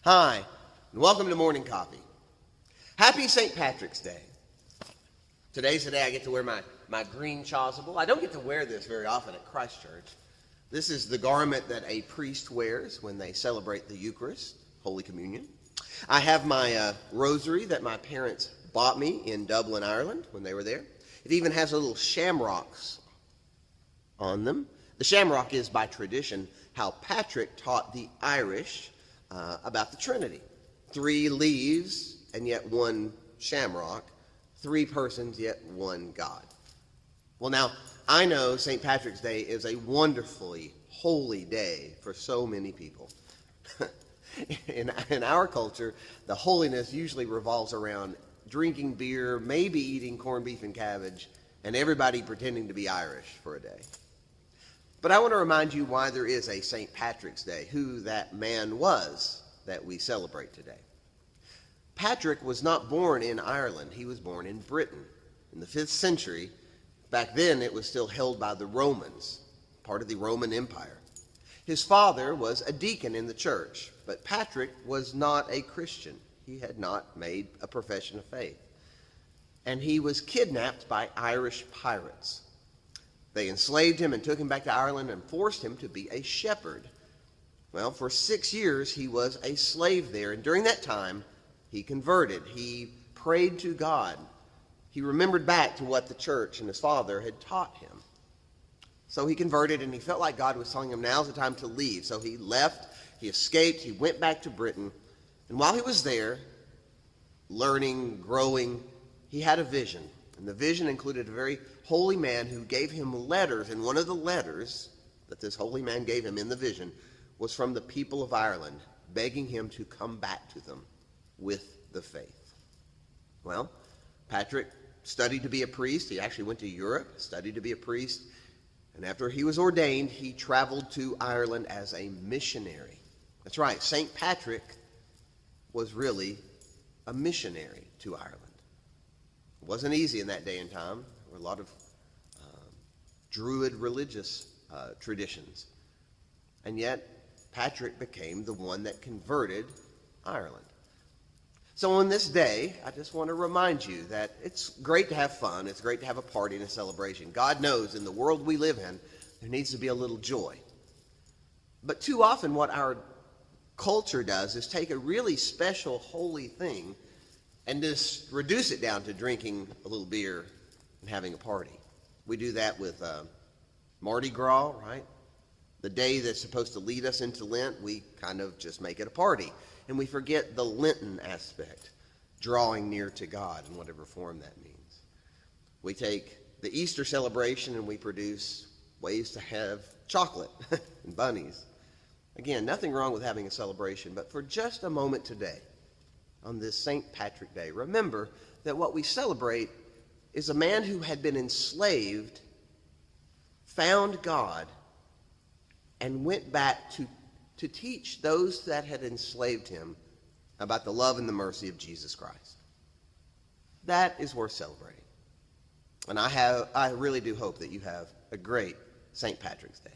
Hi, and welcome to Morning Coffee. Happy St. Patrick's Day. Today's the day I get to wear my green chasuble. I don't get to wear this very often at Christ Church. This is the garment that a priest wears when they celebrate the Eucharist, Holy Communion. I have my rosary that my parents bought me in Dublin, Ireland when they were there. It even has little shamrocks on them. The shamrock is, by tradition, how Patrick taught the Irish about the Trinity. 3 leaves and yet one shamrock, 3 persons yet one God. Well, now, I know St. Patrick's Day is a wonderfully holy day for so many people. In our culture, the holiness usually revolves around drinking beer, maybe eating corned beef and cabbage, and everybody pretending to be Irish for a day. But I want to remind you why there is a St. Patrick's Day, who that man was that we celebrate today. Patrick was not born in Ireland. He was born in Britain in the 5th century. Back then, it was still held by the Romans, part of the Roman Empire. His father was a deacon in the church, but Patrick was not a Christian. He had not made a profession of faith. And he was kidnapped by Irish pirates. They enslaved him and took him back to Ireland and forced him to be a shepherd. Well, for 6 years, he was a slave there. And during that time, he converted. He prayed to God. He remembered back to what the church and his father had taught him. So he converted, and he felt like God was telling him, now's the time to leave. So he left, he escaped, he went back to Britain. And while he was there, learning, growing, he had a vision. And the vision included a very holy man who gave him letters. And one of the letters that this holy man gave him in the vision was from the people of Ireland, begging him to come back to them with the faith. Well, Patrick studied to be a priest. He actually went to Europe, studied to be a priest. And after he was ordained, he traveled to Ireland as a missionary. That's right, St. Patrick was really a missionary to Ireland. It wasn't easy in that day and time. There were a lot of Druid religious traditions. And yet, Patrick became the one that converted Ireland. So on this day, I just want to remind you that it's great to have fun. It's great to have a party and a celebration. God knows in the world we live in, there needs to be a little joy. But too often what our culture does is take a really special, holy thing and just reduce it down to drinking a little beer and having a party. We do that with Mardi Gras, right? The day that's supposed to lead us into Lent, we kind of just make it a party. And we forget the Lenten aspect, drawing near to God in whatever form that means. We take the Easter celebration and we produce ways to have chocolate and bunnies. Again, nothing wrong with having a celebration, but for just a moment today, on this St. Patrick Day, remember that what we celebrate is a man who had been enslaved, found God, and went back to teach those that had enslaved him about the love and the mercy of Jesus Christ. That is worth celebrating. And I really do hope that you have a great St. Patrick's Day.